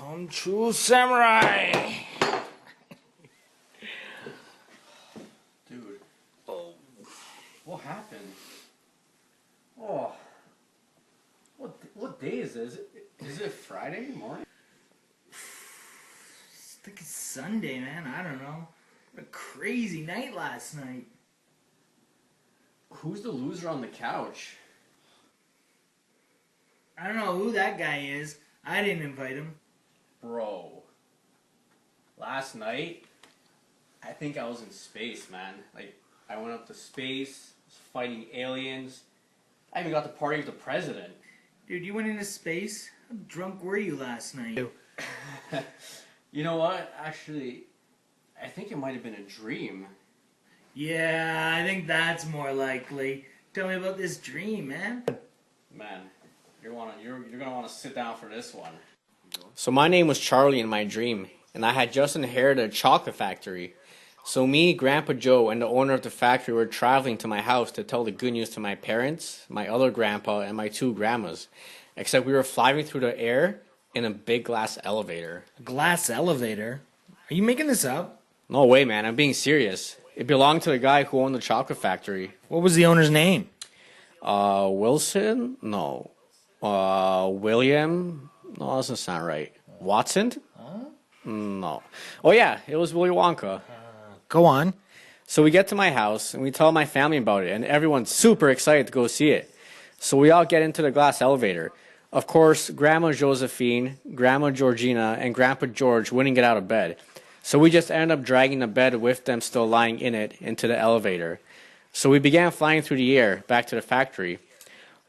I'm true samurai. Dude. Oh. What happened? Oh. What day is this? Is it Friday morning? I think it's Sunday, man. I don't know. What a crazy night last night. Who's the loser on the couch? I don't know who that guy is. I didn't invite him. Bro. Last night, I think I was in space, man. Like, I went up to space, was fighting aliens. I even got to party with the president. Dude, you went into space? How drunk were you last night? You know what? Actually, I think it might have been a dream. Yeah, I think that's more likely. Tell me about this dream, man. Man, you're gonna want to sit down for this one. So my name was Charlie in my dream, and I had just inherited a chocolate factory. So me, Grandpa Joe, and the owner of the factory were traveling to my house to tell the good news to my parents, my other grandpa, and my two grandmas. Except we were flying through the air in a big glass elevator. A glass elevator? Are you making this up? No way, man. I'm being serious. It belonged to the guy who owned the chocolate factory. What was the owner's name? Wilson? No. William? No, that doesn't sound right. Watson? No. Oh, yeah. It was Willy Wonka. Go on. So we get to my house, and we tell my family about it, and everyone's super excited to go see it. So we all get into the glass elevator. Of course, Grandma Josephine, Grandma Georgina, and Grandpa George wouldn't get out of bed. So we just ended up dragging the bed with them still lying in it into the elevator. So we began flying through the air back to the factory.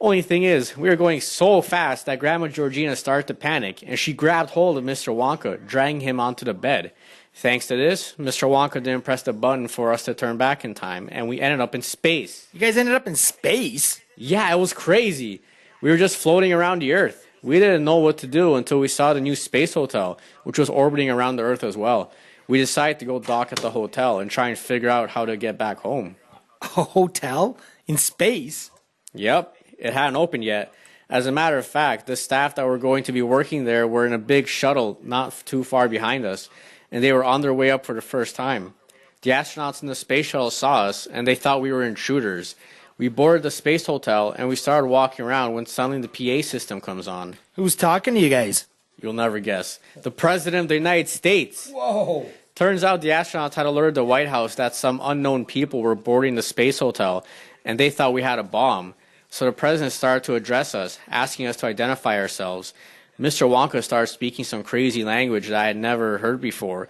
Only thing is, we were going so fast that Grandma Georgina started to panic, and she grabbed hold of Mr. Wonka, dragging him onto the bed. Thanks to this, Mr. Wonka didn't press the button for us to turn back in time, and we ended up in space. You guys ended up in space? Yeah, it was crazy. We were just floating around the Earth. We didn't know what to do until we saw the new space hotel, which was orbiting around the Earth as well. We decided to go dock at the hotel and try and figure out how to get back home. A hotel? In space? Yep, it hadn't opened yet. As a matter of fact, the staff that were going to be working there were in a big shuttle not too far behind us, and they were on their way up for the first time. The astronauts in the space shuttle saw us, and they thought we were intruders. We boarded the space hotel, and we started walking around when suddenly the PA system comes on. Who's talking to you guys? You'll never guess. The President of the United States. Whoa. Turns out the astronauts had alerted the White House that some unknown people were boarding the space hotel, and they thought we had a bomb. So the President started to address us, asking us to identify ourselves. Mr. Wonka started speaking some crazy language that I had never heard before,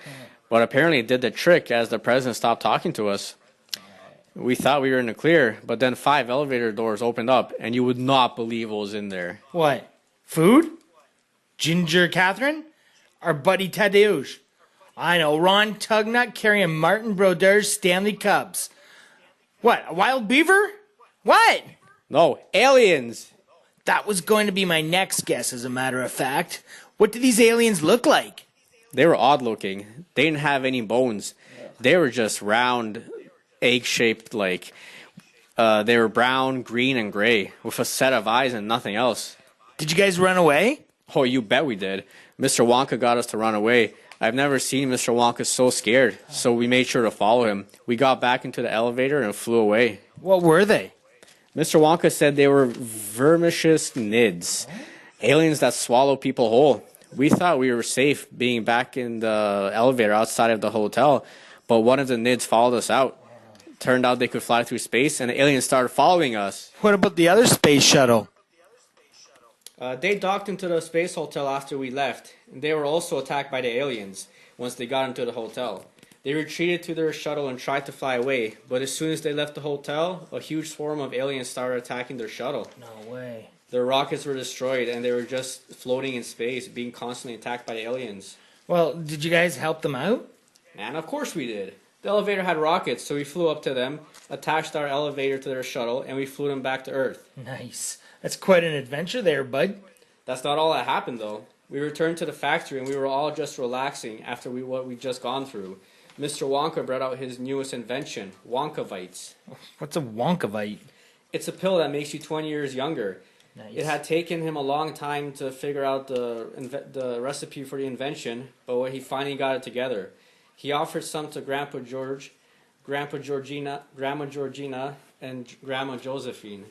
but apparently it did the trick as the President stopped talking to us. We thought we were in the clear, but then 5 elevator doors opened up, and you would not believe what was in there. What? Food? Ginger Catherine? Our buddy Tadeusz? I know, Ron Tugnut carrying Martin Brodeur's Stanley Cups. What, a wild beaver? What? No, aliens! That was going to be my next guess, as a matter of fact. What do these aliens look like? They were odd looking. They didn't have any bones. They were just round, egg-shaped, like, they were brown, green, and gray, with a set of eyes and nothing else. Did you guys run away? Oh, you bet we did. Mr. Wonka got us to run away. I've never seen Mr. Wonka so scared, so we made sure to follow him. We got back into the elevator and flew away. What were they? Mr. Wonka said they were vermicious nids, aliens that swallow people whole. We thought we were safe being back in the elevator outside of the hotel, but one of the nids followed us out. Turned out they could fly through space, and the aliens started following us. What about the other space shuttle? They docked into the space hotel after we left, and they were also attacked by the aliens once they got into the hotel. They retreated to their shuttle and tried to fly away, but as soon as they left the hotel, a huge swarm of aliens started attacking their shuttle. No way. Their rockets were destroyed, and they were just floating in space, being constantly attacked by the aliens. Well, did you guys help them out? And of course we did. The elevator had rockets, so we flew up to them, attached our elevator to their shuttle, and we flew them back to Earth. Nice. That's quite an adventure there, bud. That's not all that happened, though. We returned to the factory, and we were all just relaxing after what we'd just gone through. Mr. Wonka brought out his newest invention, Wonkavites. What's a Wonkavite? It's a pill that makes you 20 years younger. Nice. It had taken him a long time to figure out the recipe for the invention, but when he finally got it together, he offered some to Grandpa George, Grandma Georgina, and Grandma Josephine.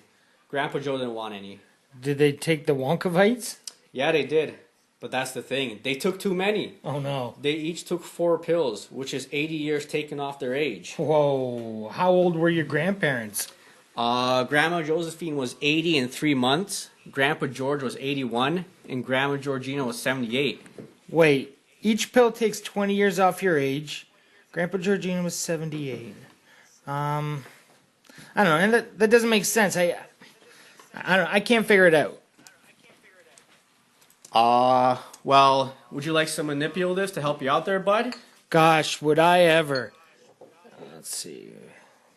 Grandpa Joe didn't want any. Did they take the Wonkavites? Yeah, they did. But that's the thing. They took too many. Oh no. They each took 4 pills, which is 80 years taken off their age. Whoa. How old were your grandparents? Grandma Josephine was 80 in 3 months. Grandpa George was 81. And Grandma Georgina was 78. Wait, each pill takes 20 years off your age. Grandpa Georgina was 78. I don't know, and that doesn't make sense. I don't know, I can't figure it out. Well, would you like some manipulatives to help you out there, bud? Gosh, would I ever. Let's see.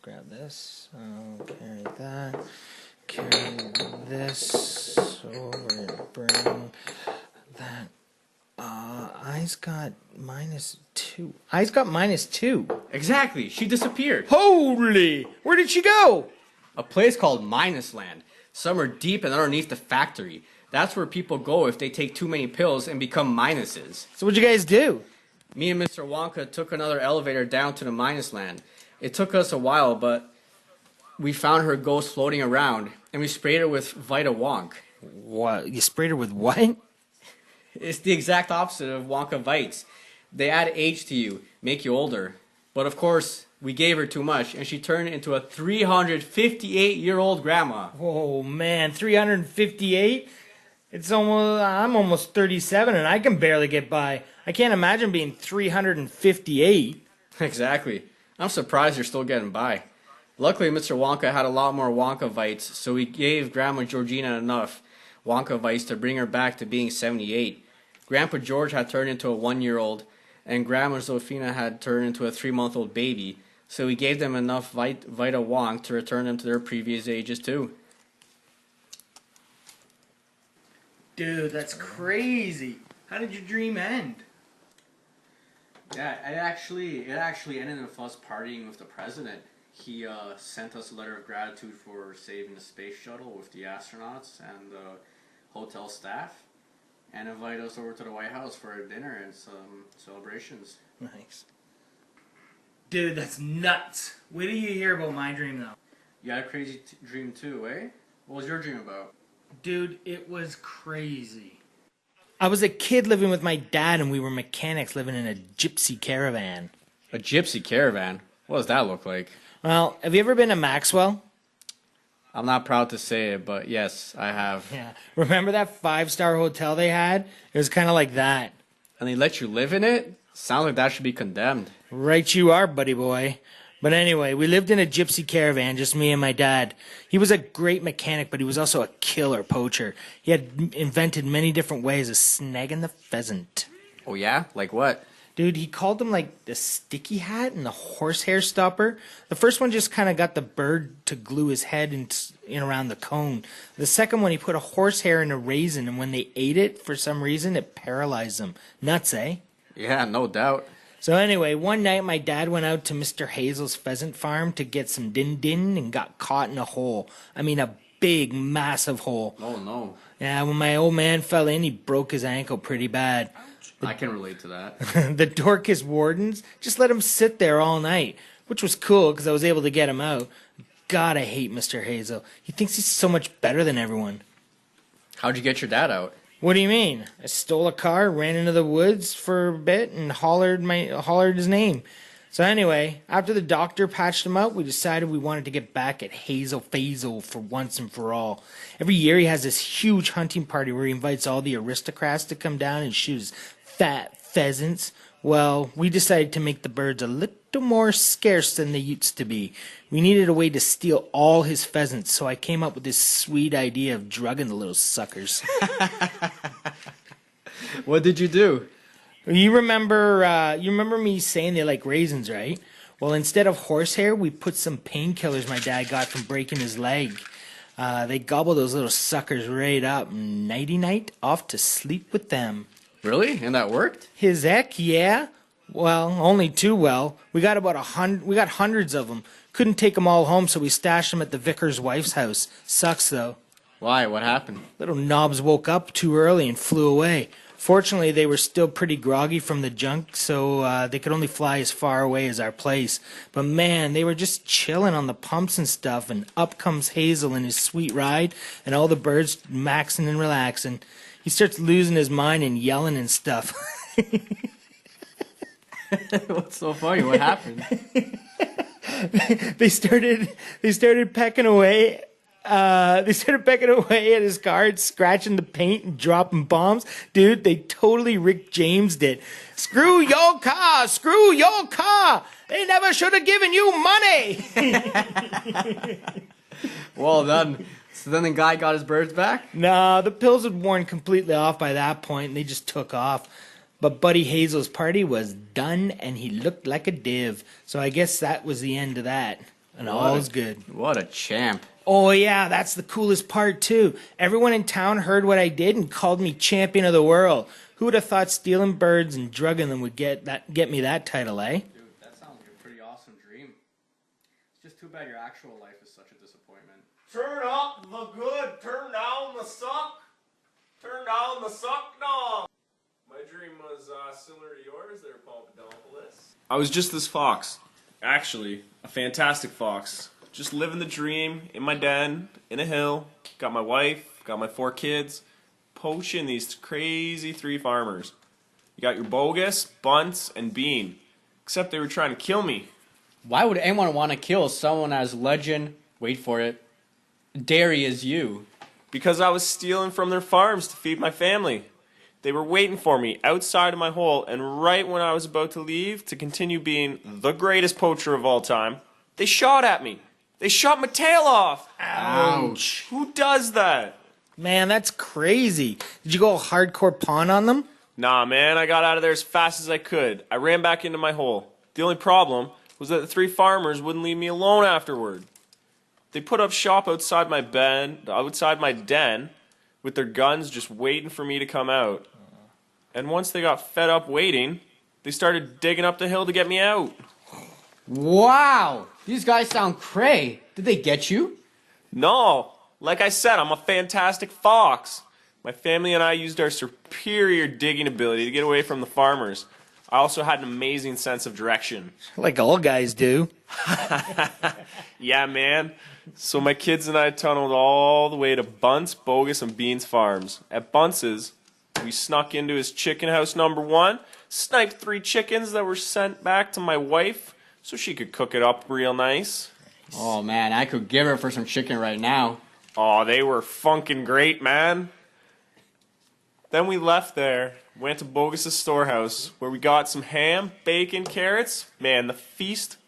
Grab this. I'll carry that. Carry this over. Bring that. I's got -2. I's got -2. Exactly. She disappeared. Holy! Where did she go? A place called Minus Land. Somewhere deep and underneath the factory. That's where people go if they take too many pills and become minuses. So what'd you guys do? Me and Mr. Wonka took another elevator down to the Minus Land. It took us a while, but we found her ghost floating around, and we sprayed her with Vita Wonk. What? You sprayed her with what? It's the exact opposite of Wonka Vites. They add age to you, make you older. But of course, we gave her too much, and she turned into a 358-year-old grandma. Oh man, 358? I'm almost 37 and I can barely get by. I can't imagine being 358. Exactly. I'm surprised you're still getting by. Luckily, Mr. Wonka had a lot more Wonka Vites, so we gave Grandma Georgina enough Wonka Vites to bring her back to being 78. Grandpa George had turned into a 1-year-old, and Grandma Zofina had turned into a 3-month-old baby, so we gave them enough Vita Wonk to return them to their previous ages too. Dude, that's crazy. How did your dream end? Yeah, it actually ended with us partying with the president. He sent us a letter of gratitude for saving the space shuttle with the astronauts and the hotel staff, and invited us over to the White House for a dinner and some celebrations. Nice. Dude, that's nuts. Wait till you hear about my dream, though. You had a crazy dream too, eh? What was your dream about? Dude, it was crazy. I was a kid living with my dad, and we were mechanics living in a gypsy caravan. A gypsy caravan? What does that look like? Well, have you ever been to Maxwell? I'm not proud to say it, but yes, I have. Yeah. Remember that 5-star hotel they had? It was kind of like that. And they let you live in it? Sounds like that should be condemned. Right you are, buddy boy. But anyway, we lived in a gypsy caravan, just me and my dad. He was a great mechanic, but he was also a killer poacher. He had invented many different ways of snagging the pheasant. Oh yeah? Like what? Dude, he called them like the sticky hat and the horsehair stopper. The first one just kind of got the bird to glue his head in around the cone. The second one, he put a horsehair in a raisin, and when they ate it, for some reason, it paralyzed them. Nuts, eh? Yeah, no doubt. So anyway, one night my dad went out to Mr. Hazel's pheasant farm to get some din-din and got caught in a hole. I mean, a big, massive hole. Oh no. Yeah, when my old man fell in, he broke his ankle pretty bad. I can relate to that. The Dorcas wardens just let him sit there all night, which was cool because I was able to get him out. God, I hate Mr. Hazel. He thinks he's so much better than everyone. How'd you get your dad out? What do you mean? I stole a car, ran into the woods for a bit, and hollered his name. So anyway, after the doctor patched him up, we decided we wanted to get back at Hazel Fazel for once and for all. Every year he has this huge hunting party where he invites all the aristocrats to come down and shoot his fat pheasants. Well, we decided to make the birds a little more scarce than they used to be. We needed a way to steal all his pheasants, so I came up with this sweet idea of drugging the little suckers. What did you do? You remember me saying they like raisins, right? Well, instead of horsehair, we put some painkillers my dad got from breaking his leg. They gobble those little suckers right up. Nighty-night, off to sleep with them. Really? And that worked? His heck, yeah. Well, only too well. We got about 100. We got hundreds of them. Couldn't take them all home, so we stashed them at the vicar's wife's house. Sucks though. Why? What happened? Little knobs woke up too early and flew away. Fortunately, they were still pretty groggy from the junk, so they could only fly as far away as our place. But man, they were just chilling on the pumps and stuff, and up comes Hazel in his sweet ride, and all the birds maxing and relaxing. He starts losing his mind and yelling and stuff. What's so funny? What happened? They started pecking away. They started pecking away at his car, scratching the paint and dropping bombs. Dude, they totally Rick James'd it. Screw your car! Screw your car! They never should have given you money! Well done. So then the guy got his birds back? Nah, the pills had worn completely off by that point, and they just took off. But Buddy Hazel's party was done, and he looked like a div. So I guess that was the end of that. And all's good. What a champ. Oh, yeah, that's the coolest part, too. Everyone in town heard what I did and called me champion of the world. Who would have thought stealing birds and drugging them would get me that title, eh? Dude, that sounds like a pretty awesome dream. It's just too bad your actual life is such a disappointment. Turn up the good, turn down the suck. Turn down the suck, dog. My dream was similar to yours there, Papadopoulos. I was just this fox. Actually, a fantastic fox. Just living the dream in my den, in a hill. Got my wife, got my 4 kids. Poaching these crazy 3 farmers. You got your Bogus, Bunce, and Bean. Except they were trying to kill me. Why would anyone want to kill someone as legend, wait for it, dairy as you? Because I was stealing from their farms to feed my family. They were waiting for me outside of my hole, and right when I was about to leave to continue being the greatest poacher of all time, they shot at me. They shot my tail off. Ouch. Who does that? Man, that's crazy. Did you go hardcore pawn on them? Nah, man, I got out of there as fast as I could. I ran back into my hole. The only problem was that the 3 farmers wouldn't leave me alone afterward. They put up shop outside my den, with their guns just waiting for me to come out. And once they got fed up waiting, they started digging up the hill to get me out. Wow! These guys sound cray. Did they get you? No, like I said, I'm a fantastic fox. My family and I used our superior digging ability to get away from the farmers. I also had an amazing sense of direction. Like all guys do. Yeah, man. So my kids and I tunneled all the way to Bunce, Bogus, and Bean's farms. At Bunce's, we snuck into his chicken house number 1, sniped 3 chickens that were sent back to my wife so she could cook it up real nice. Oh man, I could give her for some chicken right now. Oh, they were funkin' great, man. Then we left there, went to Bogus's storehouse, where we got some ham, bacon, carrots. Man, the feast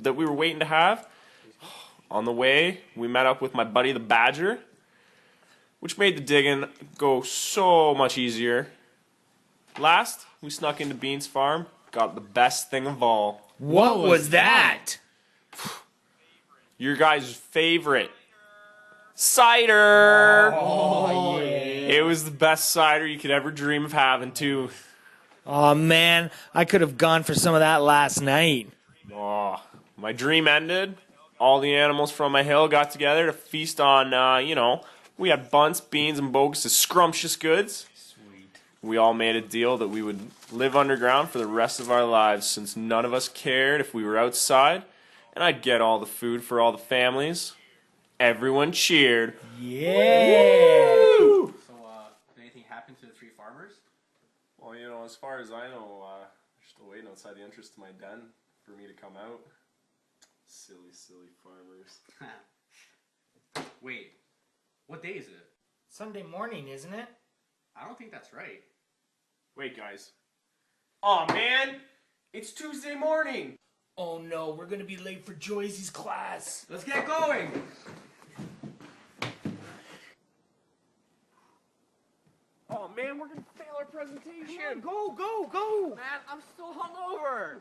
that we were waiting to have. On the way, we met up with my buddy the Badger, which made the digging go so much easier. Last, we snuck into Bean's farm, got the best thing of all. What was that? Your guys' favorite. Cider! Oh, yeah. It was the best cider you could ever dream of having, too. Oh man, I could have gone for some of that last night. Oh, my dream ended. All the animals from my hill got together to feast on, we had Bunce, Beans, and Bogus' scrumptious goods. Sweet. We all made a deal that we would live underground for the rest of our lives since none of us cared if we were outside, and I'd get all the food for all the families. Everyone cheered. Yeah. Woo! So, did anything happen to the 3 farmers? Well, as far as I know, they're still waiting outside the entrance to my den for me to come out. Silly, silly farmers. Wait, what day is it? Sunday morning, isn't it? I don't think that's right. Wait, guys. Aw, man! It's Tuesday morning! Oh no, we're gonna be late for Joyce's class. Let's get going! Oh, man, we're gonna fail our presentation! Go, go, go! Man, I'm still hungover!